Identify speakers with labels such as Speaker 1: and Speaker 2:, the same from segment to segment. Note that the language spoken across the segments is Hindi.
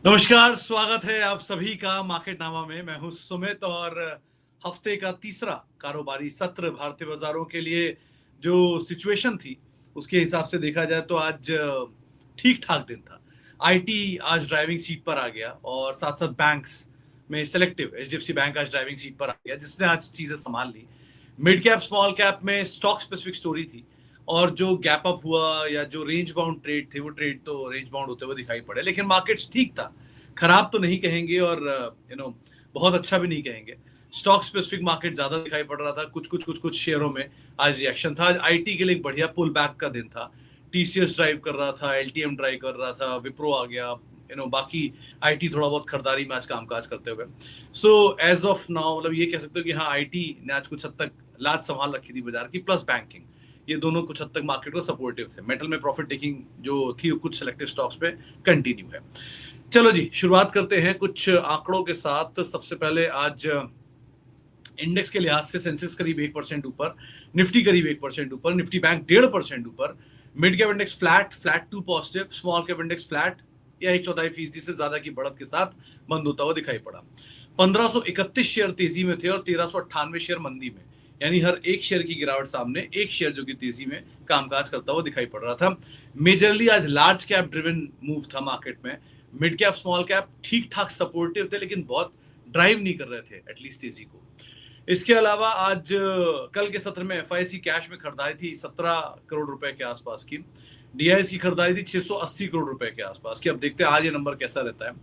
Speaker 1: नमस्कार, स्वागत है आप सभी का मार्केटनामा में। मैं हूं सुमित और हफ्ते का तीसरा कारोबारी सत्र भारतीय बाजारों के लिए जो सिचुएशन थी उसके हिसाब से देखा जाए तो आज ठीक ठाक दिन था। आईटी आज ड्राइविंग सीट पर आ गया और साथ साथ बैंक्स में सिलेक्टिव एचडीएफसी बैंक आज ड्राइविंग सीट पर आ गया, जिसने आज चीजें संभाल ली। मिड कैप स्मॉल कैप में स्टॉक स्पेसिफिक स्टोरी थी और जो गैप अप हुआ या जो रेंज बाउंड ट्रेड थे वो ट्रेड तो रेंज बाउंड होते हुए दिखाई पड़े, लेकिन मार्केट्स ठीक था। खराब तो नहीं कहेंगे और बहुत अच्छा भी नहीं कहेंगे। स्टॉक स्पेसिफिक मार्केट ज्यादा दिखाई पड़ रहा था। कुछ शेयरों में आज रिएक्शन था। आज आईटी के लिए एक बढ़िया पुल बैक का दिन था। टीसीएस ड्राइव कर रहा था, एलटीएम ड्राइव कर रहा था, विप्रो आ गया, बाकी आईटी थोड़ा बहुत खरीदारी में आज कामकाज करते हुए। सो एज ऑफ नाउ मतलब ये कह सकते हो कि हाँ, आईटी ने आज कुछ हद तक लाज संभाल रखी थी बाजार की, प्लस बैंकिंग, ये दोनों कुछ हद तक मार्केट को सपोर्टिव थे। मेटल में प्रॉफिट टेकिंग जो थी कुछ सिलेक्टिव स्टॉक्स पे कंटिन्यू है। चलो जी, शुरुआत करते हैं कुछ आंकड़ों के साथ। सबसे पहले आज इंडेक्स के लिहाज से सेंसेक्स करीब 1% ऊपर, निफ्टी करीब 1% ऊपर, निफ्टी बैंक 1.5% ऊपर, mid cap index flat to positive, small cap index flat या 1/4% से ज्यादा की बढ़त के साथ बंद होता हुआ दिखाई पड़ा। 1531 शेयर तेजी में थे और 1398 शेयर मंदी में, यानी हर एक शेयर की गिरावट सामने एक शेयर जो कि तेजी में कामकाज करता हुआ दिखाई पड़ रहा था। मेजरली आज लार्ज कैप ड्रिवन मूव था मार्केट में। मिड कैप स्मॉल कैप ठीक ठाक सपोर्टिव थे, लेकिन बहुत ड्राइव नहीं कर रहे थे एटलीस्ट तेजी को। इसके अलावा आज कल के सत्र में एफआईसी कैश में खरीदारी थी 17 करोड़ रुपए के आसपास की। डीआईएस की खरीदारी थी 680 करोड़ रुपए के आसपास की। अब देखते हैं आज ये नंबर कैसा रहता है।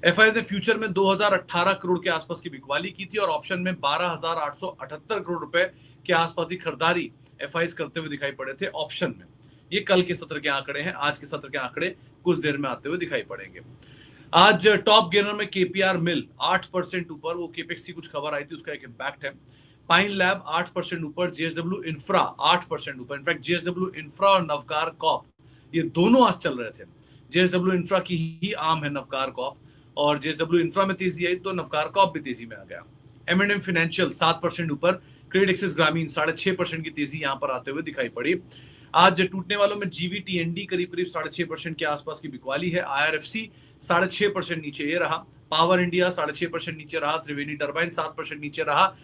Speaker 1: एफआईएस ने फ्यूचर में 2018 करोड़ के आसपास की बिकवाली की थी और ऑप्शन में 12,878 करोड़ रुपए के आसपास की खरीदारी एफआईएस करते हुए दिखाई पड़े थे ऑप्शन में। ये कल के सत्र के आंकड़े हैं। आज के सत्र के आंकड़े कुछ देर में आते हुए दिखाई पड़ेंगे। आज टॉप गेनर में केपीआर मिल 8% ऊपर, वो केपेक्स की कुछ खबर आई थी, उसका एक इम्पैक्ट है। पाइन लैब 8% ऊपर, जेएसडब्ल्यू इंफ्रा 8% ऊपर। इनफैक्ट जेएसडब्ल्यू इंफ्रा और नवकार कॉप ये दोनों आज चल रहे थे। जेएसडब्ल्यू इंफ्रा की ही आम है नवकार कॉप, और जेएसडब्ल्यू इंफ्रा में तेजी आई तो नवकार कॉप भी तेजी में आ गया। एम&एम फाइनेंशियल 7% ऊपर, क्रेडिट एक्सिस ग्रामीण 6.5% की तेजी यहां पर आते हुए दिखाई पड़ी। आज टूटने वालों में जीवीटीएनडी करीब 6.5% के आसपास की बिकवाली है। आईआरएफसी 6.5% नीचे ये रहा। पावर इंडिया 6.5% नीचे रहा। त्रिवेणी टर्बाइन 7% नीचे रहा।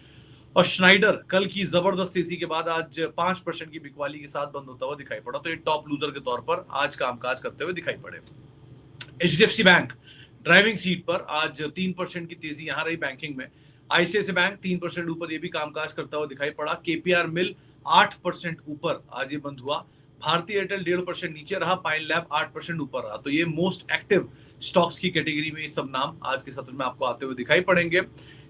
Speaker 1: और श्नाइडर कल की जबरदस्त तेजी के बाद आज 5% की बिकवाली के साथ बंद होता हुआ दिखाई पड़ा, तो ये टॉप लूजर के तौर पर आज कामकाज करते हुए दिखाई पड़े। एचडीएफसी बैंक ड्राइविंग सीट पर आज 3% की तेजी यहां रही बैंकिंग में। आईसीआईसीआई बैंक 3% ऊपर, ये भी कामकाज करता हुआ दिखाई पड़ा। केपीआर मिल 8% ऊपर आज ये बंद हुआ। भारतीय एयरटेल 1.5% नीचे रहा। पाइन लैब 8% ऊपर रहा। तो ये मोस्ट एक्टिव स्टॉक्स की कैटेगरी में ये सब नाम आज के सत्र में आपको आते हुए दिखाई पड़ेंगे।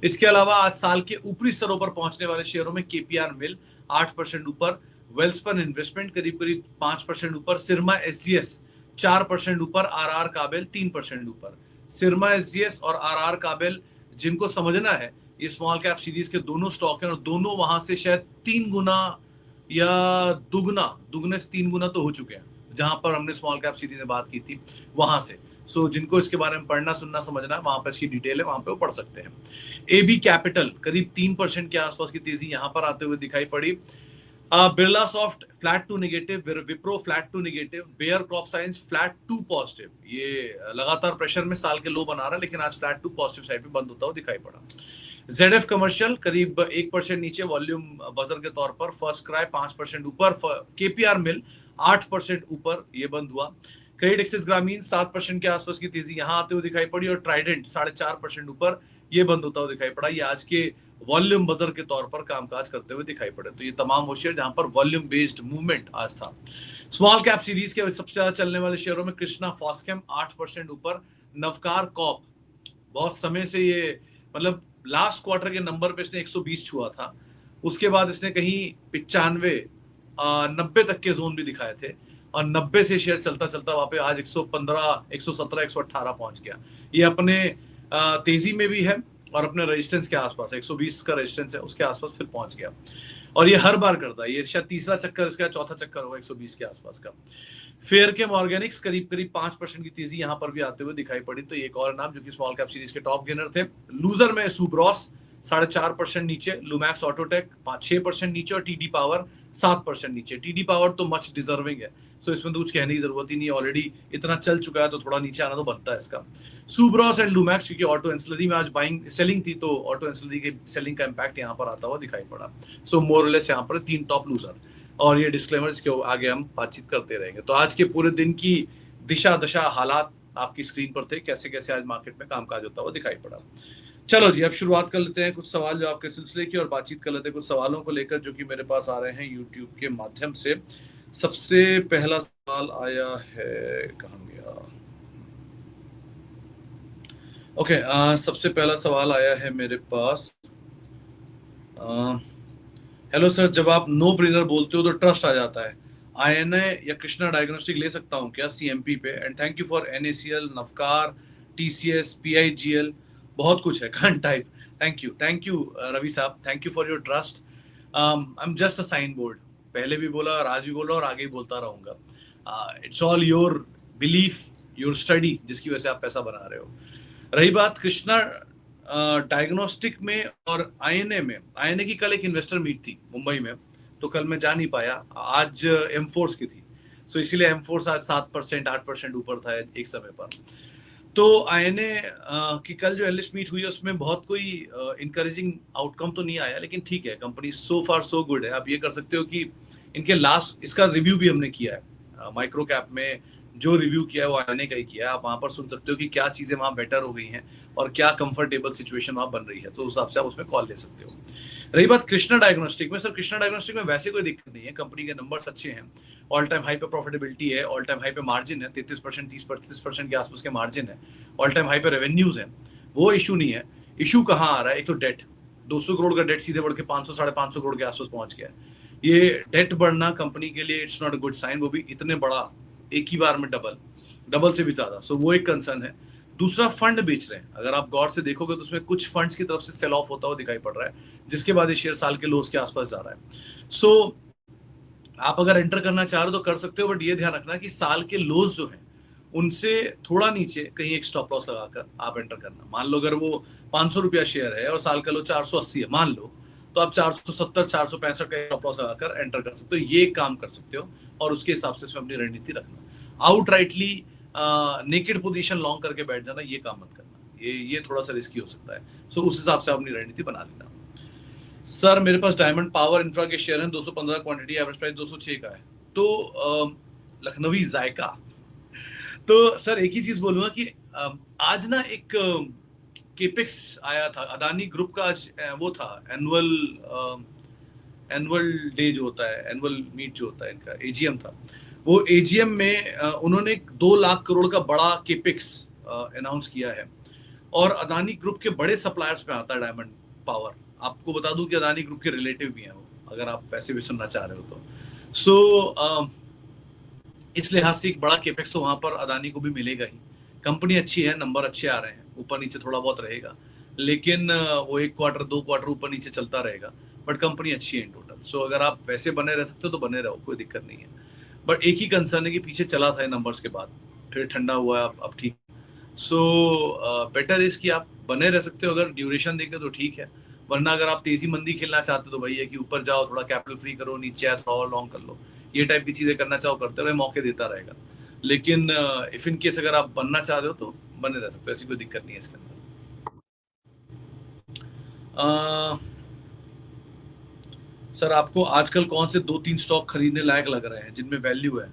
Speaker 1: इसके अलावा आज साल के ऊपरी स्तरों पर पहुंचने वाले शेयरों में केपीआर मिल 8% ऊपर, वेल्सपन इन्वेस्टमेंट करीब 5% ऊपर, सिरमा एसजीएस 4% ऊपर, आरआर काबिल 3% ऊपर। सिरमा एसजीएस और आरआर काबिल जिनको समझना है, ये स्मॉल कैप सीरीज के दोनों स्टॉक हैं और दोनों वहां से शायद 3 गुना या दुगने से 3 गुना तो हो चुके हैं जहां पर हमने स्मॉल कैप सीरीज में बात की थी वहां से। सो जिनको इसके बारे में पढ़ना सुनना समझना है, वहां पर इसकी डिटेल है, वहां पे वो पढ़ सकते हैं। एबी कैपिटल करीब 3% के आसपास की तेजी यहां पर आते हुए दिखाई पड़ी। Birla soft flat to negative, Wipro flat to negative, Bayer crop science flat to positive. ये लगातार प्रेशर में साल के लो बना रहा है, लेकिन आज फ्लैट टू पॉजिटिव साइड पे बंद होता हुआ दिखाई पड़ा। ZF कमर्शियल करीब 1% नीचे वॉल्यूम बजर के तौर पर। फर्स्ट क्राई 5% ऊपर, केपीआर मिल 8% ऊपर ये बंद हुआ। क्रेडिट एक्सिस ग्रामीण 7% के आसपास की तेजी यहां आते हुए दिखाई पड़ी और ट्राइडेंट 4.5% ऊपर ये बंद होता हुआ दिखाई पड़ा। ये आज के वॉल्यूम बजर के तौर पर कामकाज करते हुए दिखाई पड़े। तो ये तमाम वो शेयर जहां पर वॉल्यूम बेस्ड मूवमेंट आज था। स्मॉल कैप सीरीज के सबसे ज्यादा चलने वाले शेयरों में कृष्णा फॉस्केम 8% ऊपर, नवकार कॉप बहुत समय से ये मतलब लास्ट क्वार्टर के नंबर पे इसने 120 छुआ था, उसके बाद इसने कहीं 95 90 तक के जोन भी दिखाए थे और 90 से शेयर चलता चलता वहां पे आज 115 117 118 पहुंच गया। ये अपने तेजी में भी है और अपने रेजिस्टेंस के आसपास 120 का रेजिस्टेंस है, उसके आसपास फिर पहुंच गया। और ये हर बार करता है, ये शायद तीसरा चक्कर इसका, चौथा चक्कर होगा 120 के आसपास का। फेयर के ऑर्गेनिक्स करीब 5% की तेजी यहां पर भी आते हुए दिखाई पड़ी। तो एक और नाम जो कि स्मॉल कैप सीरीज के टॉप गेनर थे। लूजर में सुब्रॉस 4.5% नीचे, लुमैक्स ऑटोटेक 5-6% नीचे और टीडी पावर 7% नीचे। टीडी पावर तो मच डिजर्विंग है, सो इसमें तो कुछ कहने की जरूरत ही नहीं, ऑलरेडी इतना चल चुका है तो थोड़ा नीचे आना तो बनता है इसका। सुब्रॉस एंड लुमैक्स, क्योंकि ऑटो एंसिलरी में आज बाइंग सेलिंग थी तो ऑटो एंसिलरी के सेलिंग का इम्पैक्ट यहाँ पर आता हुआ दिखाई पड़ा। सो मोरलेस यहाँ पर 3 टॉप लूजर, और ये डिस्क्लेमर इसके आगे हम बातचीत करते रहेंगे। तो आज के पूरे दिन की दिशा दशा हालात आपकी स्क्रीन पर थे, कैसे कैसे आज मार्केट में कामकाज होता हुआ दिखाई पड़ा। चलो जी, अब शुरुआत कर लेते हैं कुछ सवाल जवाब के सिलसिले की, और बातचीत कर लेते हैं कुछ सवालों को लेकर जो कि मेरे पास आ रहे हैं यूट्यूब के माध्यम से। सबसे पहला सवाल आया है, कहाँ गया, ओके, सबसे पहला सवाल आया है मेरे पास। हेलो सर, जब आप नो ब्रेनर बोलते हो तो ट्रस्ट आ जाता है, आईएनए या कृष्णा डायग्नोस्टिक ले सकता हूं क्या सीएमपी पे? And thank you for NACL, Navkar, TCS, PIGL, बहुत कुछ है, can't type. Thank you Ravi साहब, thank you for your trust. I am just a sign board, पहले भी बोला और आज भी बोल रहा हूँ और आगे ही बोलता रहूंगा। It's all your belief, your study, जिसकी वजह से आप पैसा बना रहे हो। रही बात कृष्णा डायग्नोस्टिक में और आईएनए में, आईएनए की कल एक इन्वेस्टर मीट थी मुंबई में, तो कल मैं जा नहीं पाया, आज एमफोर्स की थी, सो इसीलिए एमफोर्स आज 7% 8% ऊपर था एक समय पर। तो आईएनए की कल जो एनालिस्ट मीट हुई उसमें बहुत कोई इनकरेजिंग आउटकम तो नहीं आया, लेकिन ठीक है, कंपनी सो फार सो गुड है। आप ये कर सकते हो कि इनके लास्ट, इसका रिव्यू भी हमने किया है माइक्रो कैप में, जो रिव्यू किया है वो आईएनए का ही किया है, आप वहां पर सुन सकते हो कि क्या चीजें वहां बेटर हो गई हैं और क्या कंफर्टेबल सिचुएशन वहां बन रही है, तो उस हिसाब से आप उसमें कॉल ले सकते हो। रही बात कृष्णा डायग्नोस्टिक में, सर कृष्णा डायग्नोस्टिक में वैसे कोई दिक्कत नहीं है, कंपनी के नंबर्स अच्छे हैं, ऑल टाइम हाई पे प्रॉफिटेबिलिटी है, ऑल टाइम हाई पे मार्जिन है, 33% 30-35% के आसपास के मार्जिन है, ऑल टाइम हाई पे रेवेन्यूज है, वो इशू नहीं है। इशू कहाँ आ रहा है? एक तो डेट, 200 करोड़ का डेट सीधे बढ़ के 500-550 करोड़ के आसपास पहुंच गया है। ये डेट बढ़ना कंपनी के लिए it's not a good sign, वो भी इतने बड़ा एक ही बार में, डबल से भी ज्यादा, सो वो एक कंसर्न है। दूसरा, फंड बेच रहे हैं, अगर आप गौर से देखोगे तो उसमें कुछ फंड्स की तरफ से सेल ऑफ होता हुआ दिखाई पड़ रहा है, जिसके बाद ये शेयर साल के लोस के आसपास जा रहा है। सो आप अगर एंटर करना चाह रहे हो तो कर सकते हो, बट ये ध्यान रखना कि साल के लोस जो हैं उनसे थोड़ा नीचे कहीं एक स्टॉप लॉस लगाकर आप एंटर करना। मान लो अगर वो 500 रुपया शेयर है और साल का लो 480 है मान लो, तो आप 470 465 का स्टॉप लॉस लगाकर एंटर कर सकते हो, ये काम कर सकते हो, और उसके हिसाब से इसमें अपनी रणनीति रखना। आउटराइटली नेकेड पोजीशन लॉन्ग करके बैठ जाना, ये काम मत करना, ये थोड़ा सा रिस्की हो सकता है। सो उस हिसाब से अपनी रणनीति बना लेना। सर मेरे पास डायमंड पावर इंफ्रा के शेयर हैं, 215 क्वांटिटी, एवरेज प्राइस 206 का है, तो लखनवी जायका। तो सर एक ही चीज बोलूंगा कि आज ना एक केपेक्स आया था अदानी ग्रुप का, आज वो था एनुअल डे जो होता है, एनुअल मीट जो होता है इनका, एजीएम था। वो एजीएम में उन्होंने 2 लाख करोड़ का बड़ा केपेक्स अनाउंस किया है, और अदानी ग्रुप के बड़े सप्लायर्स में आता है डायमंड पावर। आपको बता दूं कि अदानी ग्रुप के रिलेटिव भी हैं वो, अगर आप वैसे भी सुनना चाह रहे हो तो। सो इस लिहाज से एक बड़ा केपेक्स तो वहां पर अदानी को भी मिलेगा ही। कंपनी अच्छी है, नंबर अच्छे आ रहे हैं, ऊपर नीचे थोड़ा बहुत रहेगा, लेकिन वो 1 क्वार्टर 2 क्वार्टर ऊपर नीचे चलता रहेगा, बट कंपनी अच्छी है इन टोटल। सो अगर आप वैसे बने रह सकते हो तो बने रहो, कोई दिक्कत नहीं है। बट एक ही कंसर्न है कि पीछे चला था नंबर्स के बाद, फिर ठंडा हुआ है, अब ठीक। सो बेटर इज कि आप बने रह सकते हो, अगर ड्यूरेशन देखे तो ठीक है, वरना अगर आप तेजी मंदी खेलना चाहते हो तो वही है कि ऊपर जाओ, थोड़ा कैपिटल फ्री करो, नीचे आए थोड़ा और लॉन्ग कर लो, ये टाइप की चीजें करना चाहो करते रहे, मौके देता रहेगा। लेकिन इफ इन केस अगर आप बनना चाह रहे हो तो बने रह सकते हो, ऐसी कोई दिक्कत नहीं है इसके अंदर। सर आपको आजकल कौन से 2-3 स्टॉक खरीदने लायक लग रहे हैं जिनमें वैल्यू है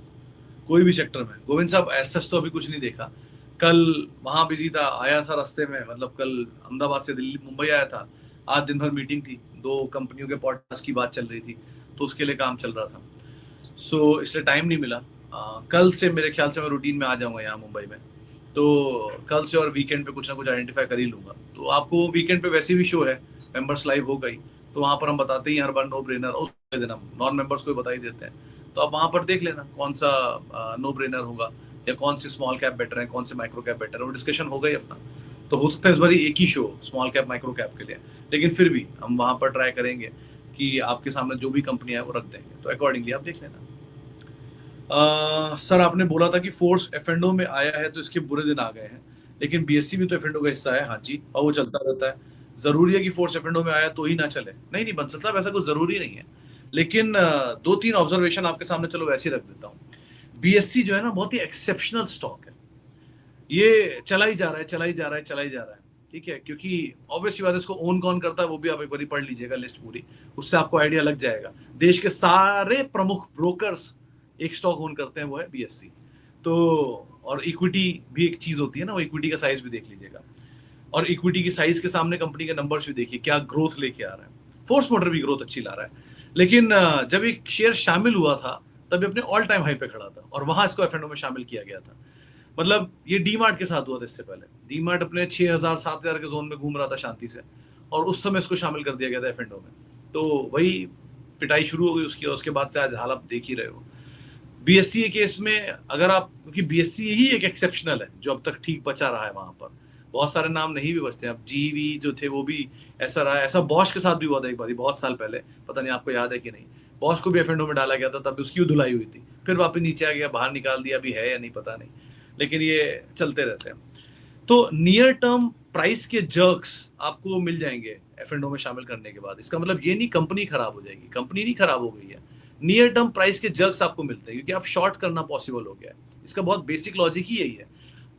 Speaker 1: कोई भी सेक्टर में? गोविंद साहब ऐसा तो अभी कुछ नहीं देखा, कल वहां बिजी था, आया था रास्ते में, मतलब कल अहमदाबाद से दिल्ली मुंबई आया था, आज दिन भर मीटिंग थी, 2 कंपनियों के पॉडकास्ट की बात चल रही थी, तो उसके लिए काम चल रहा था, सो इसलिए टाइम नहीं मिला। कल से मेरे ख्याल से मैं रूटीन में आ जाऊंगा यहाँ मुंबई में, तो कल से और वीकेंड पे कुछ ना कुछ आइडेंटिफाई कर ही लूंगा। तो आपको वीकेंड पे वैसे भी शो है, मेंबर्स लाइव हो गई, तो वहां पर हम बताते ही हर बार नो ब्रेनर, उस दिन हम नॉन मेंबर्स को बता ही देते हैं, तो आप वहां पर देख लेना कौन सा नो ब्रेनर होगा, या कौन से स्मॉल कैप बेटर है, कौन से माइक्रो कैप बेटर है, वो डिस्कशन होगा ही अपना। तो हो सकता है इस बार एक ही show small cap micro cap के लिए, लेकिन फिर भी हम वहां पर ट्राई करेंगे कि आपके सामने जो भी कंपनी है वो रख देंगे, तो अकॉर्डिंगली आप देख लेना। सर आपने बोला था कि फोर्स एफएंडो में आया है तो इसके बुरे दिन आ गए हैं, लेकिन बीएससी भी तो एफएंडो का हिस्सा है। हाँ जी, और वो चलता रहता है, जरूरी है कि फोर्स एफ में आया तो ही ना चले, नहीं नहीं बन सकता, वैसा कुछ जरूरी नहीं है। लेकिन दो तीन ऑब्जर्वेशन आपके सामने चलो वैसे ही रख देता हूँ। बीएससी जो है ना बहुत ही एक्सेप्शनल स्टॉक है, ये चला ही जा रहा है, चला ही जा रहा है, चला ही जा रहा है, ठीक है। क्योंकि ऑब्वियसली बात है, इसको ओन कौन करता है वो भी आप एक बार पढ़ लीजिएगा लिस्ट पूरी, उससे आपको आइडिया लग जाएगा। देश के सारे प्रमुख ब्रोकर्स एक स्टॉक ओन करते हैं, वो है बीएससी। तो और इक्विटी भी एक चीज होती है ना, वो इक्विटी का साइज भी देख लीजिएगा, और इक्विटी की साइज के सामने कंपनी के नंबर्स भी देखिए, क्या ग्रोथ लेके आ रहा है। फोर्स मोटर भी ग्रोथ अच्छी ला रहा है, लेकिन जब एक शेयर शामिल हुआ था तब अपने ऑल टाइम हाई पे खड़ा था, और वहां इसको एफ में शामिल किया गया था। मतलब ये डीमार्ट के साथ हुआ था इससे पहले, डीमार्ट अपने 6000 7000 के जोन में घूम रहा था शांति से, और उस समय इसको शामिल कर दिया गया था एफ में। तो वही पिटाई शुरू हो गई उसकी, और उसके बाद से आज हालत देख ही रहे हो। बीएससी के केस में अगर आप, क्योंकि बीएससी ही एक एक्सेप्शनल है जो अब तक ठीक बचा रहा है, वहां पर बहुत सारे नाम नहीं भी बचते। अब जीवी जो थे वो भी ऐसा रहा, ऐसा बॉश के साथ भी हुआ था एक बार बहुत साल पहले, पता नहीं आपको याद है कि नहीं। बॉश को भी एफ में डाला गया था, तब उसकी धुलाई हुई थी, फिर वापस नीचे आ गया, बाहर निकाल दिया, अभी है या नहीं पता नहीं, लेकिन ये चलते रहते हैं। तो नियर टर्म प्राइस के जर्क्स आपको मिल जाएंगे एफ में शामिल करने के बाद। इसका मतलब ये नहीं कंपनी खराब हो जाएगी, कंपनी नहीं खराब हो गई है, नियर टर्म प्राइस के जर्क्स आपको मिलते हैं, क्योंकि आप शॉर्ट करना पॉसिबल हो गया है। इसका बहुत बेसिक लॉजिक ही यही है।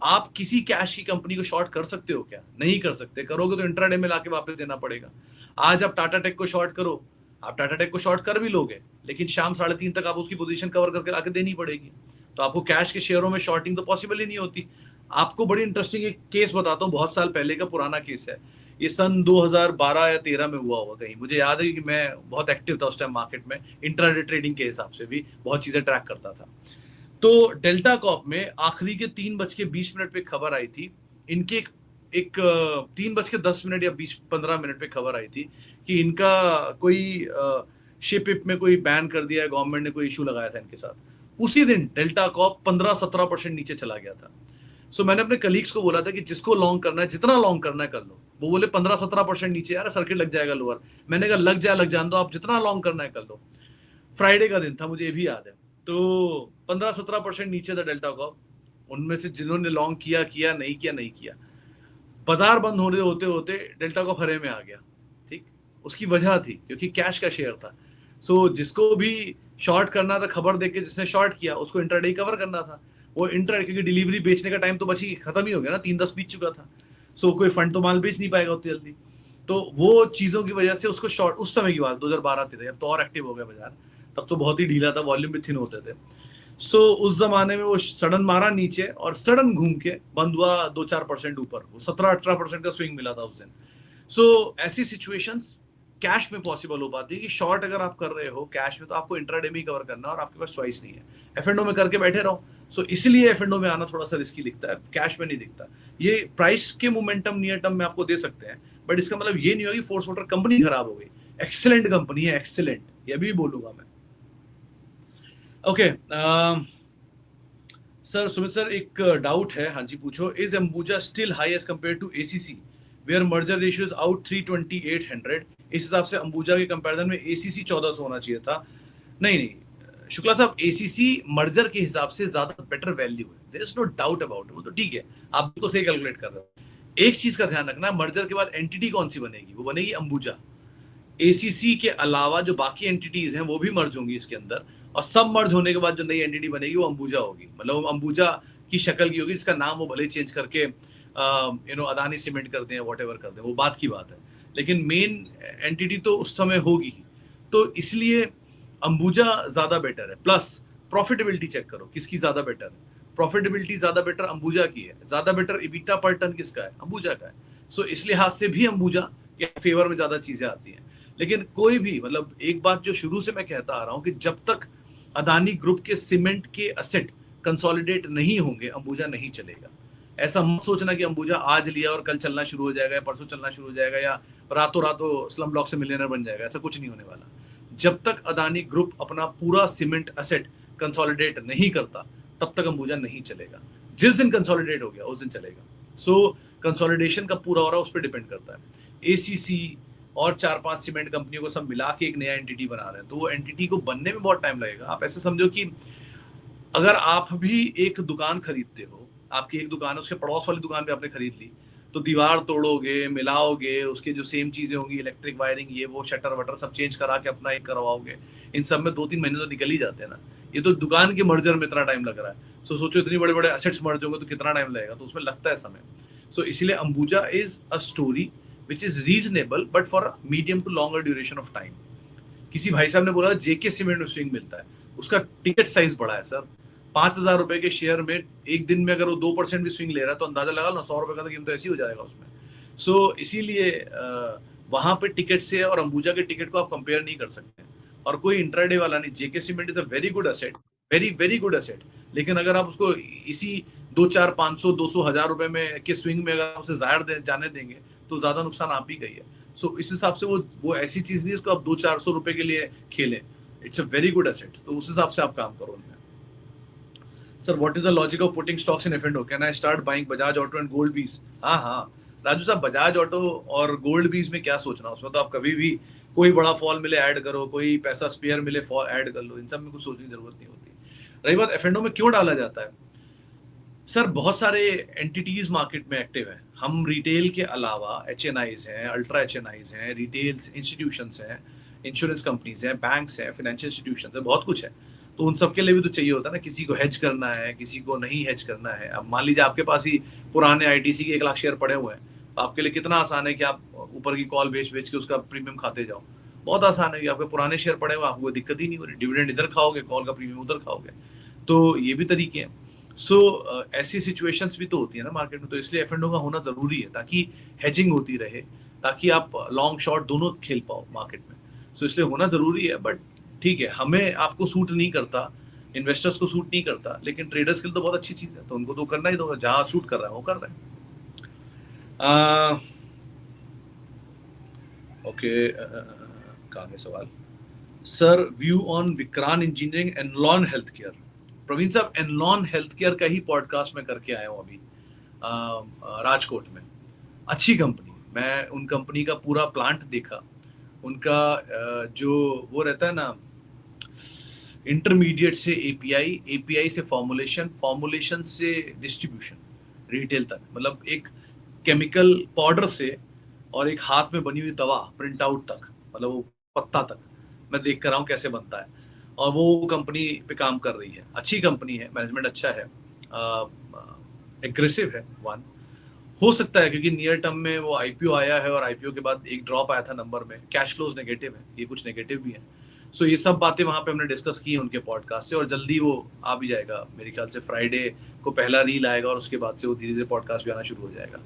Speaker 1: आप किसी कैश की कंपनी को शॉर्ट कर सकते हो क्या? नहीं कर सकते, करोगे तो इंट्राडे में लाके वापस देना पड़ेगा। आज आप टाटा टेक को शॉर्ट करो, आप टाटा टेक को शॉर्ट कर भी लोगे, लेकिन शाम 3:30 तक आप उसकी पोजीशन कवर करके लाके देनी पड़ेगी। तो आपको कैश के शेयरों में शॉर्टिंग तो पॉसिबल ही नहीं होती। आपको बड़ी इंटरेस्टिंग एक केस बताता हूँ, बहुत साल पहले का पुराना केस है, ये सन 2012 या 13 में हुआ होगा कहीं, मुझे याद है कि मैं बहुत एक्टिव था उस टाइम मार्केट में, इंट्राडे ट्रेडिंग के हिसाब से भी बहुत चीजें ट्रैक करता था। तो डेल्टा कॉप में आखिरी के 3:20 पे खबर आई थी, इनके एक 3:10 या 15 पे खबर आई थी कि इनका कोई शिप में कोई बैन कर दिया है, गवर्नमेंट ने कोई इशू लगाया था इनके साथ। उसी दिन डेल्टा कॉप 15-17% नीचे चला गया था। सो मैंने अपने कलीग्स को बोला था कि जिसको लॉन्ग करना है, जितना लॉन्ग करना है कर लो। वो बोले 15-17% नीचे, यार सर्किट लग जाएगा लोअर। मैंने कहा लग जान दो, आप जितना लॉन्ग करना है कर लो। फ्राइडे का दिन था, मुझे ये भी याद है। तो 15-17% नीचे था डेल्टा कॉप। उनमें से जिन्होंने लॉन्ग किया नहीं किया, बाजार बंद होने होते होते डेल्टा कॉप हरे में आ गया। ठीक, उसकी वजह थी क्योंकि कैश का शेयर था। सो जिसको भी शॉर्ट करना था, खबर देके जिसने शॉर्ट किया उसको इंट्राडे कवर करना था। वो इंट्राडे, क्योंकि डिलीवरी बेचने का टाइम तो बची खत्म ही हो गया ना, 3:10 बीत चुका था। सो कोई फंड तो माल बेच नहीं पाएगा उतनी जल्दी। तो वो चीजों की वजह से उसको शॉर्ट, उस समय की बात 2012-13, अब तो और एक्टिव हो गया बाजार, तब तो बहुत ही ढीला था, वॉल्यूम भी थिन होते थे। सो उस जमाने में वो सडन मारा नीचे और सडन घूम के बंद हुआ 2-4% ऊपर, वो 17-18% का स्विंग मिला था उस दिन। सो ऐसी सिचुएशंस कैश में पॉसिबल हो पाती है कि शॉर्ट अगर आप कर रहे हो कैश में तो आपको इंट्राडे में ही कवर करना है और आपके पास चॉइस नहीं है, एफ में करके बैठे रहो। सो इसलिए एफ में आना थोड़ा सा रिस्की दिखता है, कैश में नहीं दिखता। ये प्राइस के मोमेंटम नियर टर्म में आपको दे सकते हैं, बट इसका मतलब ये नहीं होगा कि फोर्स मोटर कंपनी खराब हो गई। एक्सीलेंट कंपनी है, एक्सीलेंट, ये भी बोलूंगा मैं। ओके सर, सुमित सर एक डाउट है, हाँ जी पूछो। Is Ambuja still high as compare to ACC where merger ratio is out 320-800? इस हिसाब से अंबुजा के कंपैरिजन में एसीसी 1400 होना चाहिए था। नहीं, शुक्ला साहब, एसीसी मर्जर के हिसाब से ज्यादा बेटर वैल्यू है, there is no doubt about it, वो तो ठीक है, आप बिल्कुल सही कैलकुलेट कर रहे हो। एक चीज का ध्यान रखना, मर्जर के बाद एंटिटी कौन सी बनेगी? वो बनेगी अंबुजा। एसीसी के अलावा जो बाकी एंटिटीज हैं वो भी मर्ज होंगी इसके अंदर, और सब मर्ज होने के बाद जो नई एंटिटी बनेगी वो अंबुजा होगी। मतलब वो अंबुजा की शक्ल की होगी, जिसका नाम वो भले चेंज करके अदानी सीमेंट कर दें, वॉटेवर कर दें, वो बात की बात है, लेकिन मेन एंटिटी तो उस समय होगी। तो इसलिए अंबुजा ज्यादा बेटर है। प्लस प्रॉफिटेबिलिटी चेक करो किसकी ज्यादा बेटर है, प्रॉफिटेबिलिटी ज्यादा बेटर अंबुजा की है, ज्यादा बेटर इबिटा पर टन किसका है? अंबुजा का है। सो इस लिहाज से भी अंबुजा के फेवर में ज्यादा चीजें आती हैं। लेकिन कोई भी, मतलब एक बात जो शुरू से मैं कहता आ रहा हूं कि जब तक अदानी ग्रुप के सीमेंट के असेट कंसोलिडेट नहीं होंगे अंबुजा नहीं चलेगा। ऐसा मत सोचना कि अंबुजा आज लिया और कल चलना शुरू हो जाएगा या परसों चलना शुरू हो जाएगा या रातों रात वो स्लम ब्लॉक से मिलियनर बन जाएगा, ऐसा कुछ नहीं होने वाला। जब तक अदानी ग्रुप अपना पूरा सीमेंट असेट कंसोलिडेट नहीं करता तब तक अंबुजा नहीं चलेगा। जिस दिन कंसोलिडेट हो गया उस दिन चलेगा। सो कंसोलिडेशन का पूरा हो रहा है, उस पर डिपेंड करता है। एसीसी और 4-5 सीमेंट कंपनियों को सब मिला के एक नया एंटिटी बना रहे हैं, तो वो एंटिटी को बनने में बहुत टाइम लगेगा। आप ऐसे समझो कि अगर आप भी एक दुकान खरीदते हो, आपकी एक दुकान है, उसके पड़ोस वाली दुकान भी आपने खरीद ली, तो दीवार तोड़ोगे, मिलाओगे, उसके जो सेम चीजें होंगी, इलेक्ट्रिक वायरिंग, ये वो, शटर वटर सब चेंज करा के अपना एक करवाओगे, इन सब में 2-3 महीने तो निकल ही जाते हैं ना। ये तो दुकान के मर्जर में इतना टाइम लग रहा है, सो सोचो इतने बड़े बड़े असेट्स मर्ज होंगे तो कितना टाइम लगेगा, तो उसमें लगता है समय। सो इसीलिए Ambuja is a story which is reasonable but for medium to longer duration of time. किसी भाई साहब ने बोला जेके सीमेंट में स्विंग मिलता है, उसका टिकट साइज बड़ा है सर। 5,000 रुपए के शेयर में एक दिन में अगर वो 2% भी स्विंग ले रहा है तो अंदाजा लगा लो 100 रुपए का तो कीमत ऐसी हो जाएगा उसमें। सो इसीलिए वहां पे टिकट से और अंबुजा के टिकट को आप कंपेयर नहीं कर सकते, और कोई इंट्राडे वाला नहीं। JK cement is a very good asset, very very good asset, लेकिन अगर आप उसको इसी 2-4-500-200 हजार रुपए में के स्विंग में अगर आप उसे जाने देंगे तो ज्यादा नुकसान आप ही का ही है। सो इस हिसाब से वो ऐसी चीज नहीं है इसको आप 200-400 रुपए के लिए खेलें। It's a very good asset, तो उस हिसाब से आप काम करो उनमें। Sir what is the logic of putting stocks in एफ&ओ, can I start buying Bajaj Auto and gold bees? हाँ हाँ राजू साहब, बजाज ऑटो और गोल्ड बीज में क्या सोचना, उसमें तो आप कभी भी कोई बड़ा फॉल मिले ऐड करो, कोई पैसा स्पेयर मिले फॉल ऐड कर लो, इन सब में कुछ सोचने की जरूरत नहीं होती। रही बात एफ&ओ में क्यों डाला जाता है, सर बहुत सारे एंटिटीज मार्केट में एक्टिव हैं। हम रिटेल के अलावा एचएनआईज हैं, अल्ट्रा एचएनआईज हैं, रिटेल इंस्टीट्यूशंस हैं, इंश्योरेंस कंपनीज हैं, बैंक्स हैं, फाइनेंशियल इंस्टीट्यूशंस हैं, बहुत कुछ है। तो उन सबके लिए भी तो चाहिए होता है ना, किसी को हेज करना है, किसी को नहीं हेज करना है। अब मान लीजिए आपके पास ही पुराने आईटीसी के 1 लाख शेयर पड़े हुए हैं, तो आपके लिए कितना आसान है कि आप ऊपर की कॉल बेच बेच के उसका प्रीमियम खाते जाओ। बहुत आसान है कि आपके पुराने शेयर पड़े हुए, आपको दिक्कत ही नहीं हो रही, डिविडेंड इधर खाओगे, कॉल का प्रीमियम उधर खाओगे। तो ये भी तरीके हैं। सो ऐसी सिचुएशंस भी तो होती है ना मार्केट में, तो इसलिए एफ&ओ का होना जरूरी है ताकि हेजिंग होती रहे, ताकि आप लॉन्ग शॉर्ट दोनों खेल पाओ मार्केट में। सो इसलिए होना जरूरी है, बट ठीक है, हमें आपको सूट नहीं करता, इन्वेस्टर्स को सूट नहीं करता, लेकिन ट्रेडर्स के लिए तो बहुत अच्छी चीज है, तो उनको तो करना ही होगा, जहां सूट कर रहा है वो कर रहे हैं। ओके, कहाँ गए सवाल। Sir view on Vikrant engineering Anlon health care. Praveen साहब, एनलॉन हेल्थ केयर का ही पॉडकास्ट में करके आया हूँ अभी राजकोट में। अच्छी कंपनी, मैं उन कंपनी का पूरा प्लांट देखा। उनका जो वो रहता है ना, इंटरमीडिएट से एपीआई, एपीआई से फॉर्मुलेशन, फॉर्मुलेशन से डिस्ट्रीब्यूशन रिटेल तक, मतलब एक केमिकल पाउडर से और एक हाथ में बनी हुई दवा प्रिंट आउट तक, मतलब वो पत्ता तक मैं देख कर रहा हूँ कैसे बनता है, और वो कंपनी पे काम कर रही है। अच्छी कंपनी है, मैनेजमेंट अच्छा है, एग्रेसिव है। वन हो सकता है क्योंकि नियर टर्म में वो आईपीओ आया है, और आईपीओ के बाद एक ड्रॉप आया था नंबर में, कैश फ्लोज नेगेटिव है, ये कुछ नेगेटिव भी है। सो ये सब बातें वहाँ पे हमने डिस्कस की हैं उनके पॉडकास्ट से, और जल्दी वो आ भी जाएगा मेरे ख्याल से, फ्राइडे को पहला रील आएगा और उसके बाद से वो धीरे धीरे पॉडकास्ट भी आना शुरू हो जाएगा।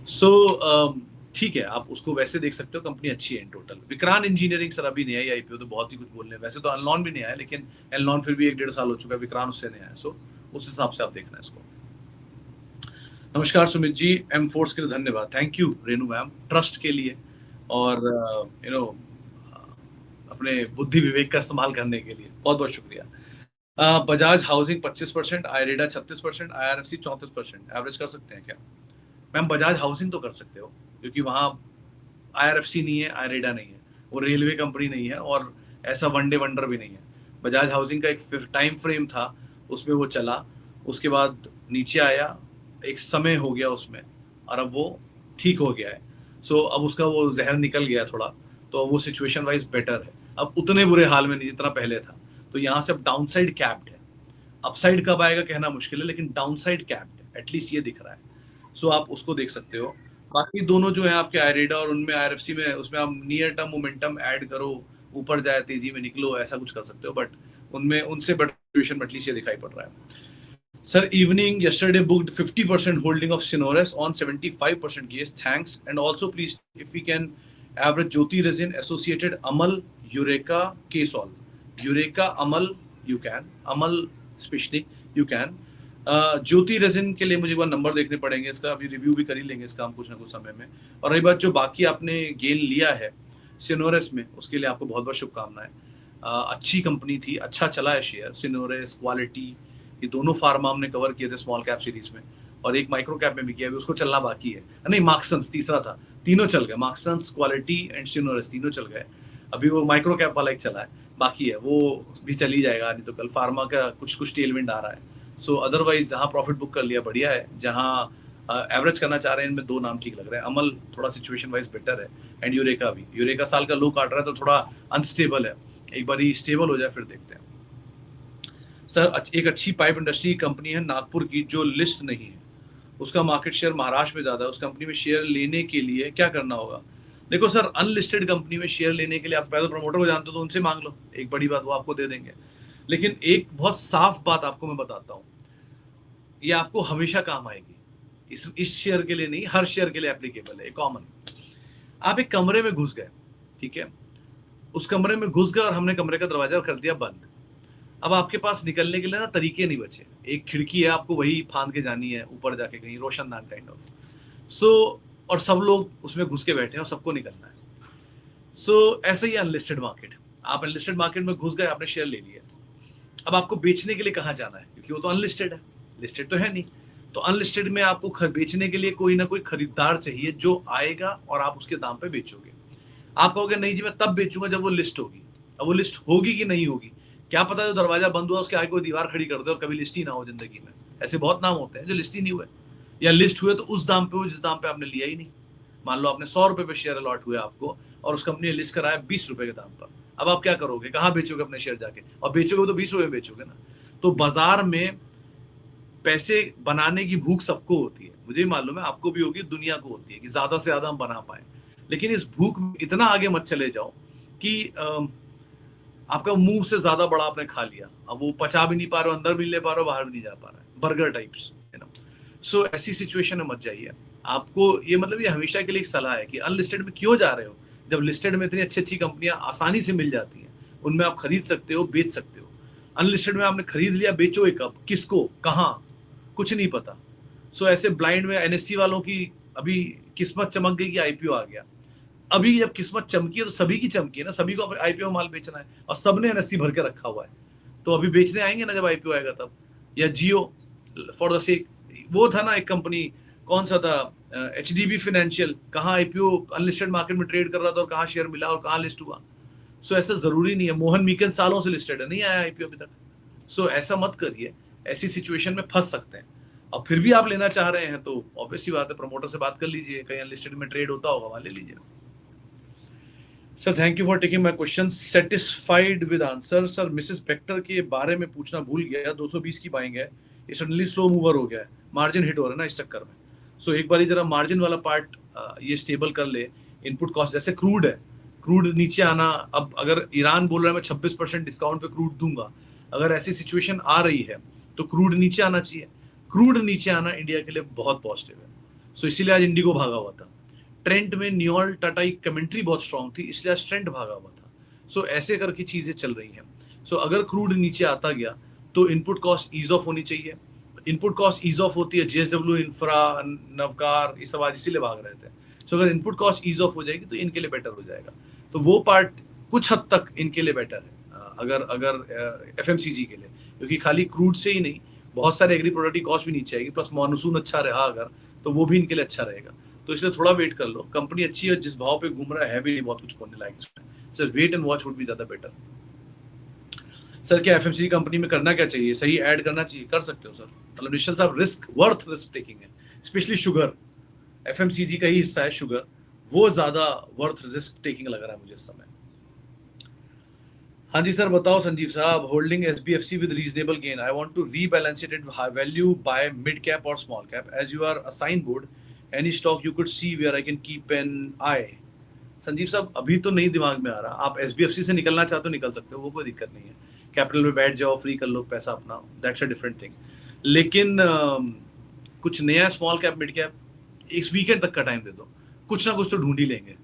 Speaker 1: सो ठीक है, आप उसको वैसे देख सकते हो, कंपनी अच्छी है in total. Vikrant engineering sir अभी नया ही आईपीओ, तो बहुत ही कुछ बोलने, वैसे तो एनलॉन भी नया है, लेकिन एनलॉन फिर भी 1-1.5 साल हो चुका है, विक्रांत उससे नया है। सो उस हिसाब से आप देखना है इसको। नमस्कार सुमित जी, एम फोर्स के लिए धन्यवाद। Thank you Renu ma'am, trust के लिए और अपने बुद्धि विवेक का इस्तेमाल करने के लिए बहुत बहुत शुक्रिया। Bajaj housing 25%, IREDA 36%, IRFC 34%, average कर सकते हैं क्या? मैम बजाज हाउसिंग तो कर सकते हो, क्योंकि वहाँ आईआरएफसी नहीं है, आईरेडा नहीं है, वो रेलवे कंपनी नहीं है, और ऐसा वन डे वंडर भी नहीं है। बजाज हाउसिंग का एक टाइम फ्रेम था, उसमें वो चला, उसके बाद नीचे आया, एक समय हो गया उसमें, और अब वो ठीक हो गया है। सो अब उसका वो जहर निकल गया थोड़ा, तो वो सिचुएशन वाइज बेटर है, अब उतने बुरे हाल में नहीं जितना पहले था। तो यहाँ से अब डाउन साइड कैप्ड है, अपसाइड कब आएगा कहना मुश्किल है, लेकिन डाउन साइड कैप्ड है, एटलीस्ट ये दिख रहा है। सो आप उसको देख सकते हो। बाकी दोनों जो है आपके आईरेडा और उनमें आईआरएफसी में, उसमें आप नियर टर्म मोमेंटम ऐड करो, ऊपर जाए तेजी में निकलो, ऐसा कुछ कर सकते हो, बट उनमें उनसे बेटर सिचुएशन में एटलीस्ट ये दिखाई पड़ रहा है। Sir, evening yesterday booked 50% holding of Synoris on 75% case. Thanks. And also please, if we can average Jyoti Resin associated Amal, Eureka, K-Solve. Eureka, Amal, you can. Amal especially, you can. Jyoti resin के लिए मुझे एक बार नंबर देखने पड़ेंगे, इसका अभी रिव्यू भी कर ही लेंगे इसका हम कुछ ना कुछ समय में। और रही बात जो बाकी आपने गेन लिया है सिनोरेस में, उसके लिए आपको बहुत बहुत शुभकामनाएं। अच्छी कंपनी थी, अच्छा चला है शेयर। सिनोरेस, क्वालिटी, ये दोनों फार्मा हमने कवर किए थे स्मॉल कैप सीरीज में, और एक माइक्रो कैप में भी किया है, उसको चलना बाकी है। नहीं, मार्क्सन्स तीसरा था, तीनों चल गए, मार्क्सन्स, क्वालिटी एंड सिनोरेस तीनों चल गए। अभी वो माइक्रो कैप वाला एक चला है, बाकी है, वो भी चली जाएगा, नहीं तो कल फार्मा का कुछ कुछ टेलविंड आ रहा है। सो अदरवाइज जहाँ प्रॉफिट बुक कर लिया बढ़िया है, जहाँ एवरेज करना चाह रहे हैं, इनमें दो नाम ठीक लग रहे हैं। अमल थोड़ा सिचुएशन वाइज बेटर है, एंड यूरेका भी। यूरेका साल का लो काट रहा है तो थोड़ा अनस्टेबल है, एक बार स्टेबल हो जाए फिर देखते हैं। सर एक अच्छी पाइप इंडस्ट्री कंपनी है नागपुर की जो लिस्ट नहीं है, उसका मार्केट शेयर महाराष्ट्र में ज्यादा है, उस कंपनी में शेयर लेने के लिए क्या करना होगा? देखो सर, अनलिस्टेड कंपनी में शेयर लेने के लिए आप पहले प्रमोटर को जानते हो तो उनसे मांग लो, एक बड़ी बात वो आपको दे देंगे। लेकिन एक बहुत साफ बात आपको मैं बताता हूँ, ये आपको हमेशा काम आएगी, इस शेयर के लिए नहीं, हर शेयर के लिए एप्लीकेबल है, कॉमन। आप एक कमरे में घुस गए, ठीक है, उस कमरे में घुस गए और हमने कमरे का दरवाजा कर दिया बंद। अब आपके पास निकलने के लिए ना तरीके नहीं बचे, एक खिड़की है, आपको वही फांद के जानी है ऊपर जाके कहीं, रोशनदान काइंड ऑफ। सो और सब लोग उसमें घुस के बैठे हैं और सबको निकलना है। सो ऐसे ही अनलिस्टेड मार्केट, आप अनलिस्टेड मार्केट में घुस गए, आपने शेयर ले लिया, अब आपको बेचने के लिए कहाँ जाना है? क्योंकि वो तो अनलिस्टेड है, लिस्टेड तो है नहीं। तो अनलिस्टेड में आपको बेचने के लिए कोई ना कोई खरीदार चाहिए जो आएगा और आप उसके दाम पे बेचोगे। आप कहोगे नहीं जी मैं तब बेचूंगा जब वो लिस्ट होगी। अब वो लिस्ट होगी कि नहीं होगी क्या पता, जो दरवाजा बंद हुआ उसके आगे कोई दीवार खड़ी कर दे और कभी लिस्ट ही ना हो जिंदगी में। ऐसे बहुत नाम होते हैं जो लिस्ट ही नहीं हुए, या लिस्ट हुए तो उस दाम पे हो जिस दाम पे आपने लिया ही नहीं। मान लो आपने 100 रुपए पे शेयर अलॉट हुए आपको और उस कंपनी ने लिस्ट कराया 20 रुपए के दाम पर, अब आप क्या करोगे? कहाँ बेचोगे अपने शेयर जाके? और बेचोगे तो 20 रुपए बेचोगे ना। तो बाजार में पैसे बनाने की भूख सबको होती है, मुझे मालूम है आपको भी होगी, दुनिया को होती है कि ज्यादा से ज्यादा हम बना पाए। लेकिन इस भूख में इतना आगे मत चले जाओ कि आपका मुंह से ज्यादा बड़ा आपने खा लिया, अब वो पचा भी नहीं पा रहे हो, अंदर भी ले पा रहे हो, बाहर भी नहीं जा पा रहा है, बर्गर टाइप्स, यू नो। सो ऐसी सिचुएशन में मत जाइए। आपको ये मतलब ये हमेशा के लिए एक सलाह है कि अनलिस्टेड में क्यों जा रहे हो, जब लिस्टेड में इतनी अच्छी अच्छी कंपनियां आसानी से मिल जाती हैं, उनमें आप खरीद सकते हो, बेच सकते हो। अनलिस्टेड में आपने खरीद लिया, बेचोगे कब, किसको, कहाँ, कुछ नहीं पता। सो ऐसे ब्लाइंड में एनएससी वालों की अभी किस्मत चमक गई कि आईपीओ आ गया। अभी जब किस्मत चमकी है तो सभी की चमकी है ना, सभी को आईपीओ माल बेचना है और सबने एनएससी भर के रखा हुआ है, तो अभी बेचने आएंगे ना जब आईपीओ आएगा तब। या जियो फॉर द सेक, वो था ना एक कंपनी, कौन सा था, एचडीबी फाइनेंशियल, कहाँ आईपीओ अनलिस्टेड मार्केट में ट्रेड कर रहा था और कहाँ शेयर मिला और कहाँ लिस्ट हुआ। सो ऐसा जरूरी नहीं है, मोहन मीकन सालों से लिस्टेड है, नहीं आया आईपीओ अभी तक। सो ऐसा मत करिए, ऐसी सिचुएशन में फंस सकते हैं। और फिर भी आप लेना चाह रहे हैं तो ऑब्वियसली बात है, प्रमोटर से बात कर लीजिए, कहीं अनलिस्टेड में ट्रेड होता होगा, वहां ले लीजिए। Sir thank you for taking my question, satisfied with answer. Sir Mrs Bector के बारे में पूछना भूल गया, 220 की बाइंग है, ये सडनली स्लो मूवर हो गया है, मार्जिन हिट हो रहा है ना इस चक्कर में। सो एक बार जरा मार्जिन वाला पार्ट ये स्टेबल कर ले। इनपुट कॉस्ट जैसे क्रूड है, क्रूड नीचे आना, अब अगर ईरान बोल रहा है मैं 26% डिस्काउंट पे क्रूड दूंगा, अगर ऐसी सिचुएशन आ रही है तो क्रूड नीचे आना चाहिए। क्रूड नीचे आना इंडिया के लिए बहुत पॉजिटिव है, सो इसीलिए आज इंडिगो भागा हुआ था। ट्रेंड में न्यूअल टाटा की कमेंट्री बहुत स्ट्रांग थी, इसलिए आज ट्रेंड भागा हुआ था। सो ऐसे करके चीजें चल रही हैं। सो अगर क्रूड नीचे आता गया तो इनपुट कॉस्ट ईज ऑफ होनी चाहिए। इनपुट कॉस्ट ईज ऑफ होती है, जेएसडब्ल्यू, इंफ्रा, नवकार, ये सब आज इसीलिए भाग रहे थे। सो अगर इनपुट कॉस्ट ईज ऑफ हो जाएगी तो इनके लिए बेटर हो जाएगा, तो वो पार्ट कुछ हद तक इनके लिए बेटर है, अगर एफएमसीजी के लिए, क्योंकि खाली क्रूड से ही नहीं, बहुत सारे एग्री प्रोडक्ट की कॉस्ट भी नीचे आएगी, प्लस मॉनसून अच्छा रहा अगर, तो वो भी इनके लिए अच्छा रहेगा। तो इसलिए थोड़ा वेट कर लो, कंपनी अच्छी है, जिस भाव पे घूम रहा है भी नहीं बहुत कुछ होने लायक इसमें, sir wait and watch would be ज्यादा बेटर। सर क्या एफएमसीजी कंपनी में करना क्या चाहिए, सही ऐड करना चाहिए? कर सकते हो सर, मतलब निश्चल साहब रिस्क वर्थ रिस्क टेकिंग है, स्पेशली शुगर, एफएमसीजी का ही हिस्सा है शुगर, वो ज्यादा वर्थ रिस्क टेकिंग लग रहा है मुझे इस समय। हाँ जी सर बताओ संजीव साहब, holding SBFC with reasonable gain, I want to rebalance it high value by mid cap और small cap, as you are a sign board any stock you could see where I can keep an eye. Sanjeev साहब अभी तो नहीं दिमाग में आ रहा, आप एसबीएफसी से निकलना चाहते हो निकल सकते हो, वो कोई दिक्कत नहीं है, कैपिटल में बैठ जाओ, फ्री कर लो पैसा अपना, दैट्स अ डिफरेंट थिंग। लेकिन कुछ नया स्मॉल कैप मिड कैप इस वीकेंड तक का टाइम दे दो, कुछ ना कुछ तो ढूंढ ही लेंगे।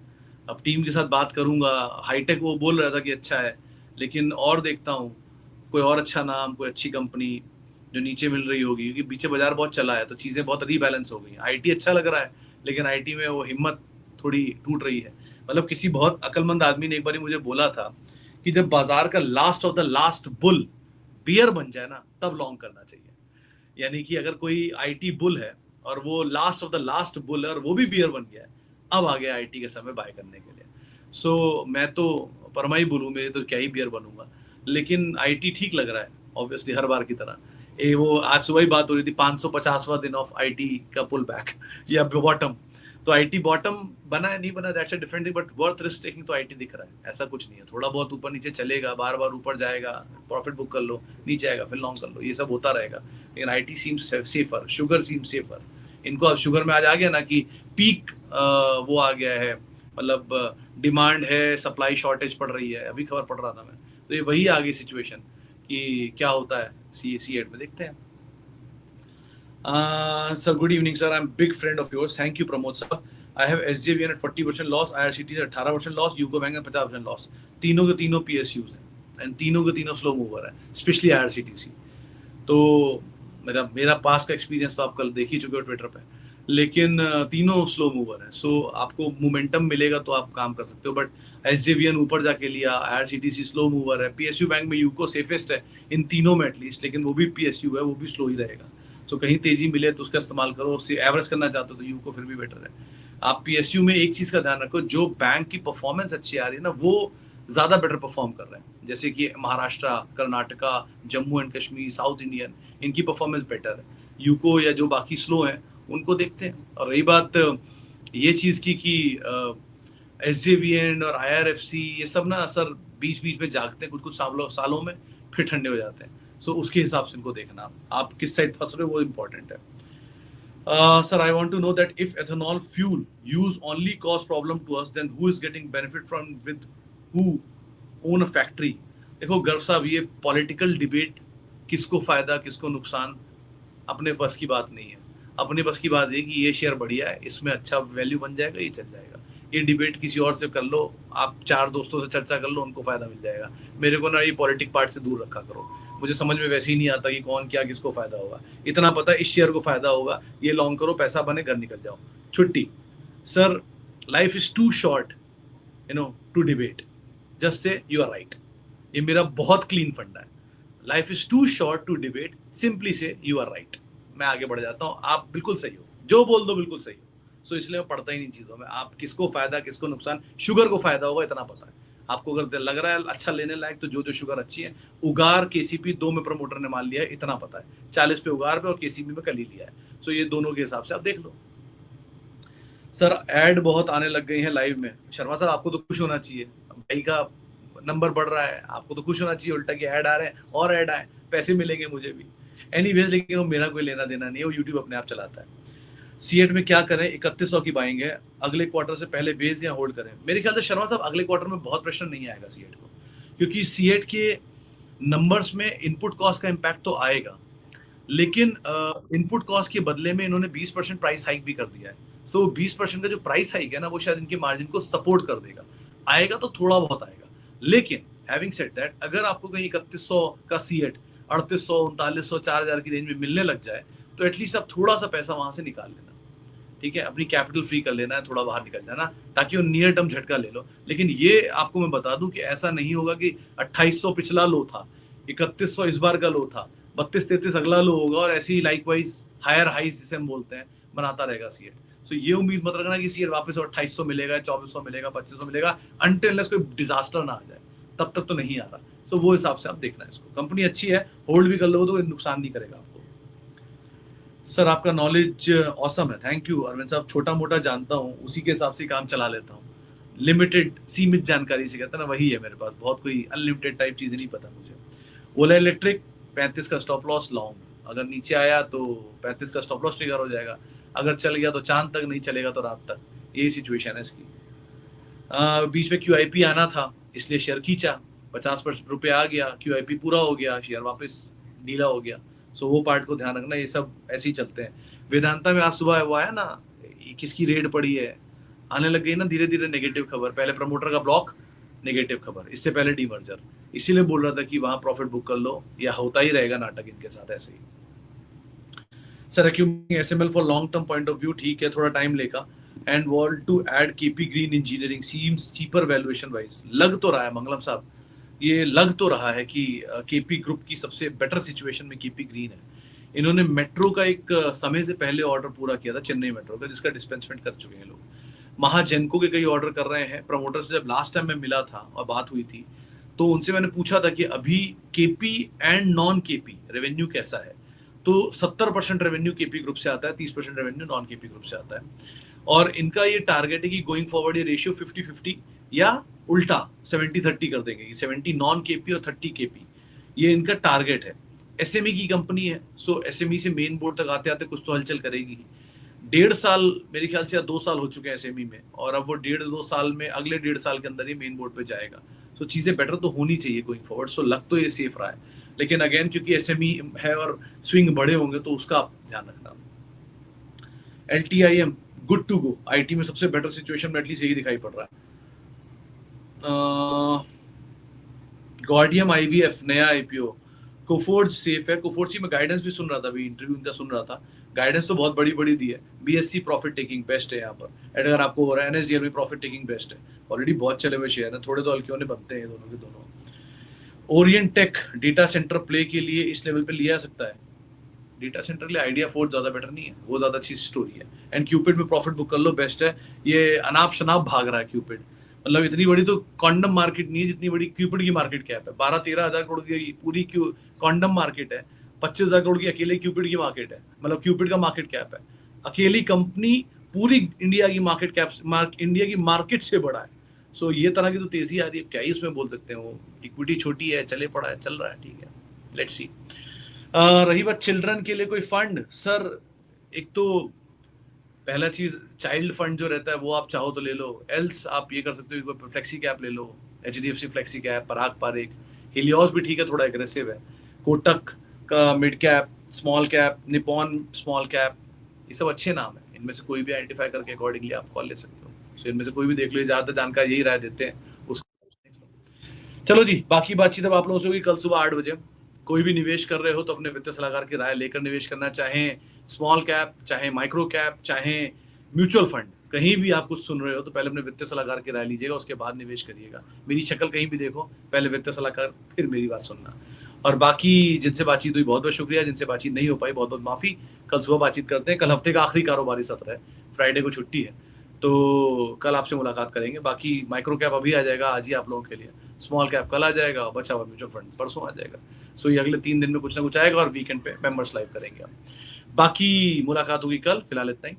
Speaker 1: अब टीम के साथ बात करूंगा, हाईटेक वो बोल रहा था कि अच्छा है, लेकिन और देखता हूँ कोई और अच्छा नाम, कोई अच्छी कंपनी जो नीचे मिल रही होगी, क्योंकि पीछे बाजार बहुत चला है तो चीज़ें बहुत रीबैलेंस हो गई। आईटी अच्छा लग रहा है, लेकिन आईटी में वो हिम्मत थोड़ी टूट रही है। मतलब किसी बहुत अक्लमंद आदमी ने एक बार मुझे बोला था कि जब बाजार का last of the last bull bear बन जाए ना, तब लॉन्ग करना चाहिए। यानी कि अगर कोई आईटी बुल है और वो last of the last bull है और वो भी बियर बन गया है, अब आ गया आईटी के समय बाय करने के लिए। सो मैं तो परमा ही बोलूँ, मेरे तो क्या ही बियर बनूंगा, लेकिन आईटी ठीक लग रहा है ऑब्वियसली हर बार की तरह। वो आज सुबह ही बात हो रही थी, 550वां दिन ऑफ आईटी का पुल बैक या बॉटम। तो आईटी बॉटम बना है नहीं बना, that's a different thing, but worth risk taking तो आईटी दिख रहा है, ऐसा कुछ नहीं है। थोड़ा बहुत ऊपर नीचे चलेगा, बार बार ऊपर जाएगा, प्रॉफिट बुक कर लो, नीचे आएगा फिर लॉन्ग कर लो, ये सब होता रहेगा। लेकिन IT seems safer, sugar seems safer. इनको अब शुगर में आज आ गया ना कि पीक वो आ गया है, मतलब डिमांड है, सप्लाई शॉर्टेज पड़ रही है, अभी खबर पढ़ रहा था मैं। तो ये वही आ गई सिचुएशन कि क्या होता है C8 में, देखते हैं। Sir, good evening, sir. I'm a big friend of yours. Thank you, Pramod sir. I have SJVN at 40% loss, IRCTC at 18% loss, UCO Bank at 50% loss. तीनों के तीनों PSUs हैं एंड तीनों के तीनों स्लो मूवर है, स्पेशली IRCTC। तो मेरा पास का एक्सपीरियंस तो आप कल देख ही चुके हो ट्विटर पे, लेकिन तीनों स्लो मूवर है। सो आपको मोमेंटम मिलेगा तो आप काम कर सकते हो, बट SJVN ऊपर जाके लिया, IRCTC स्लो मूवर है, PSU बैंक में यूको सेफेस्ट है इन तीनों में एटलीस्ट, लेकिन वो भी PSU है, वो भी स्लो ही रहेगा। तो कहीं तेजी मिले तो उसका इस्तेमाल करो, उससे एवरेज करना चाहते हो तो यूको फिर भी बेटर है। आप PSU में एक चीज का ध्यान रखो, जो बैंक की परफॉर्मेंस अच्छी आ रही है ना, वो ज्यादा बेटर परफॉर्म कर रहे हैं, जैसे कि Maharashtra, Karnataka, Jammu and Kashmir, south Indian, इनकी परफॉर्मेंस बेटर है। यूको या जो बाकी स्लो हैं उनको देखते हैं। और रही बात ये चीज की कि SJVN और IRFC ये सब ना सर बीच बीच में जागते हैं कुछ कुछ सालों में, फिर ठंडे हो जाते हैं। सो उसके हिसाब से इनको देखना, आप किस साइड फंस रहे हो वो इम्पोर्टेंट है। Sir, I want to know that if ethanol fuel use only cause problem to us, then who is getting benefit from with who own a factory? देखो गर्व साहब, ये पॉलिटिकल डिबेट, किसको फायदा किसको नुकसान, अपने बस की बात नहीं है। अपने बस की बात है कि ये शेयर बढ़िया है, इसमें अच्छा वैल्यू बन जाएगा, ये चल जाएगा। ये डिबेट किसी और से कर लो, आप 4 दोस्तों से चर्चा कर लो, उनको फायदा मिल जाएगा। मेरे को ना ये पॉलिटिक पार्ट से दूर रखा करो, मुझे समझ में वैसे ही नहीं आता कि कौन क्या किसको फायदा होगा। इतना पता है इस शेयर को फायदा होगा, ये लॉन्ग करो, पैसा बने, घर निकल जाओ, छुट्टी। Sir, life is too short to debate, just say you are right. ये मेरा बहुत क्लीन फंडा है। Life is too short to debate, simply say you are right. मैं आगे बढ़ जाता हूँ, आप बिल्कुल सही हो, जो बोल दो बिल्कुल सही हो। सो इसलिए मैं पढ़ता ही नहीं चीजों में, आप किसको फायदा किसको नुकसान। शुगर को फायदा होगा इतना पता है आपको, अगर लग रहा है अच्छा लेने लायक तो जो शुगर अच्छी है। उगार KCP 2 में प्रमोटर ने मान लिया है, इतना पता है। 40 पे उगार पे और KCP में कल ही लिया है। सो ये दोनों के हिसाब से आप देख लो। सर, ऐड बहुत आने लग गई है लाइव में। शर्मा सर, आपको तो खुश होना चाहिए, भाई का नंबर बढ़ रहा है, आपको तो खुश होना चाहिए उल्टा कि ऐड आ रहे हैं और ऐड आए, पैसे मिलेंगे मुझे भी। एनीवेज, लेकिन वो मेरा कोई लेना देना नहीं है, वो यूट्यूब अपने आप चलाता है। C8 में क्या करें, 3100 की बाइंग है, अगले क्वार्टर से पहले बेच या होल्ड करें? मेरे ख्याल से शर्मा साहब अगले क्वार्टर में बहुत प्रेशर नहीं आएगा C8 को, क्योंकि C8 के नंबर्स में इनपुट कॉस्ट का इम्पैक्ट तो आएगा, लेकिन इनपुट कॉस्ट के बदले में इन्होंने 20% प्राइस हाइक भी कर दिया है। सो 20% का जो प्राइस हाइक है ना, वो शायद इनके मार्जिन को सपोर्ट कर देगा। आएगा तो थोड़ा बहुत आएगा, लेकिन हैविंग सेड दैट, अगर आपको कहीं 3100 का C8 3800 3900 4000 की रेंज में मिलने लग जाए, तो एटलीस्ट आप थोड़ा सा पैसा वहां से निकाल लेना, ठीक है? अपनी कैपिटल फ्री कर लेना है, थोड़ा बाहर निकल जाना, ताकि वो नियर टर्म झटका ले लो। लेकिन ये आपको मैं बता दूं कि ऐसा नहीं होगा कि 2800 पिछला लो था, 3100 इस बार का लो था, 32-33 अगला लो होगा, और ऐसे ही लाइकवाइज हायर हाइज जिसे हम बोलते हैं बनाता रहेगा C8। सो ये उम्मीद मत रखना कि C8 वापस 2800 मिलेगा, 2400 मिलेगा, 2500 मिलेगा, अनटिल अनलेस कोई डिजास्टर ना आ जाए, तब तक तो नहीं आ रहा। सो वो हिसाब से आप देखना है इसको। कंपनी अच्छी है, होल्ड भी कर लो तो नुकसान नहीं करेगा आपको। सर, आपका नॉलेज ऑसम है, थैंक यू अरविंद साहब। छोटा मोटा जानता हूँ, उसी के हिसाब से काम चला लेता हूँ। लिमिटेड, सीमित जानकारी से कहता है ना, वही है मेरे पास, बहुत कोई अनलिमिटेड टाइप चीजें नहीं पता मुझे। ओला इलेक्ट्रिक 35 का स्टॉप लॉस लॉन्ग, अगर नीचे आया तो 35 का स्टॉप लॉस ट्रिगर हो जाएगा, अगर चल गया तो चांद तक, नहीं चलेगा तो रात तक, यही सिचुएशन है इसकी। बीच में QIP आना था, इसलिए शेयर खींचा, 50% रुपये आ गया, QIP पूरा हो गया, शेयर वापस ढीला हो गया। सो वो पार्ट को ध्यान रखना, ये सब ऐसे ही चलते हैं। वेदांता में आज सुबह वो आया ना, किसकी रेड पड़ी है, आने लग गई ना धीरे धीरे नेगेटिव खबर। पहले प्रमोटर का ब्लॉक, नेगेटिव खबर, इससे पहले डीमर्जर, इसीलिए बोल रहा था कि वहां प्रॉफिट बुक कर लो, या होता ही रहेगा नाटक इनके साथ ऐसे ही। Sir, accumulating SML for long term point of view ठीक है, थोड़ा टाइम लेगा। And want to add KP green engineering, seems cheaper valuation wise. लग तो रहा है मंगलम साहब, ये लग तो रहा है कि KP ग्रुप की सबसे बेटर सिचुएशन में KP ग्रीन है। इन्होंने मेट्रो का एक समय से पहले ऑर्डर पूरा किया था, चेन्नई मेट्रो का, जिसका डिस्पेंसमेंट कर चुके हैं लोग। महाजेनको के कई ऑर्डर कर रहे हैं। प्रमोटर से जब लास्ट टाइम मैं मिला था और बात हुई थी, तो उनसे मैंने पूछा था कि अभी KP and non KP revenue कैसा है। तो 70% रेवेन्यू केपी ग्रुप से आता है, 30% रेवेन्यू नॉन केपी ग्रुप से आता है। और इनका ये टारगेट है कि गोइंग फॉरवर्ड ये रेशियो 50-50 या उल्टा 70-30 कर देंगे, 70 नॉन केपी और 30 केपी, ये इनका टारगेट है। एसएमई की कंपनी है, सो एसएमई से मेन बोर्ड तक आते आते कुछ तो हलचल करेगी। 1.5 साल मेरे ख्याल से या 2 साल हो चुके हैं एसएमई में, और अब वो 1.5-2 साल में, अगले 1.5 साल के अंदर ही मेन बोर्ड पे जाएगा। सो चीजें बेटर तो होनी चाहिए गोइंग फॉरवर्ड। सो लग तो ये सेफ रहा है, लेकिन अगेन क्योंकि एसएमई है और स्विंग बड़े होंगे तो उसका आप ध्यान रखना। LTIM good to go, IT में सबसे बेटर सिचुएशन में एटलीस्ट यही दिखाई पड़ रहा है। गॉर्डियम आईवीएफ नया आईपीओ, कोफोर्ज सेफ है। कोफोर्ज में गाइडेंस भी सुन रहा था, अभी इंटरव्यू इनका सुन रहा था, गाइडेंस तो बहुत बड़ी बड़ी दी है। बीएससी प्रॉफिट टेकिंग बेस्ट है यहाँ पर, अगर आपको हो रहा है। एनएसडीएल में प्रॉफिट टेकिंग बेस्ट है, ऑलरेडी बहुत चले हुए शेयर है, थोड़े तो हल्के होने बनते हैं दोनों के दोनों। Orient Tech data centre play के लिए इस लेवल पे लिया जा सकता है। डेटा सेंटर के लिए आइडिया फोर्स ज्यादा बेटर नहीं है, वो ज्यादा अच्छी स्टोरी है। एंड क्यूपिड में प्रॉफिट बुक कर लो, बेस्ट है। ये अनाप शनाप भाग रहा है क्यूपिड, मतलब इतनी बड़ी तो कॉन्डम मार्केट नहीं है जितनी बड़ी क्यूपिड की मार्केट कैप है। 12-13 हजार करोड़ की पूरी कॉन्डम मार्केट है, 25 हजार करोड़ की अकेले क्यूपिड की मार्केट है, मतलब क्यूपिड का मार्केट कैप है। अकेली कंपनी पूरी इंडिया की मार्केट कैप, इंडिया की मार्केट से बड़ा है। सो ये तरह की तो तेजी आ रही है, क्या ही इसमें बोल सकते हैं। वो इक्विटी छोटी है, चले पड़ा है, चल रहा है, ठीक है, लेट्स सी। रही बात चिल्ड्रन के लिए कोई फंड, सर एक तो पहला चीज चाइल्ड फंड जो रहता है वो आप चाहो तो ले लो, एल्स आप ये कर सकते हो, कोई फ्लेक्सी कैप ले लो, HDFC फ्लेक्सी कैप, पराग पारेख, हिलियोस भी ठीक है, थोड़ा एग्रेसिव है, कोटक का mid cap, small cap, Nippon small cap, ये सब अच्छे नाम है। इनमें से कोई भी आइडेंटिफाई करके अकॉर्डिंगली आप कॉल ले सकते हो। सो इनमें से कोई भी देख लो, ज्यादा जानकारी यही राय देते हैं उस। चलो जी, बाकी बातचीत अब आप लोगों से होगी कल सुबह 8 बजे। कोई भी निवेश कर रहे हो तो अपने वित्तीय सलाहकार की राय लेकर निवेश करना, चाहे स्मॉल कैप, चाहे माइक्रो कैप, चाहे म्यूचुअल फंड, कहीं भी आप कुछ सुन रहे हो तो पहले अपने वित्तीय सलाहकार की राय लीजिएगा, उसके बाद निवेश करिएगा। मेरी शक्ल कहीं भी देखो, पहले वित्तीय सलाहकार, फिर मेरी बात सुनना। और बाकी जिनसे बातचीत हुई बहुत बहुत शुक्रिया, जिनसे बातचीत नहीं हो पाई बहुत बहुत माफी। कल सुबह बातचीत करते हैं। कल हफ्ते का आखिरी कारोबारी सत्र है, फ्राइडे को छुट्टी है, तो कल आपसे मुलाकात करेंगे। बाकी माइक्रो कैप अभी आ जाएगा आज ही आप लोगों के लिए, स्मॉल कैप कल आ जाएगा, बचा हुआ म्यूचुअल फंड परसों आ जाएगा। सो ये अगले 3 दिन में कुछ ना कुछ आएगा, और वीकेंड पे मेंबर्स लाइव करेंगे हम। बाकी मुलाकात होगी कल, फिलहाल इतना ही।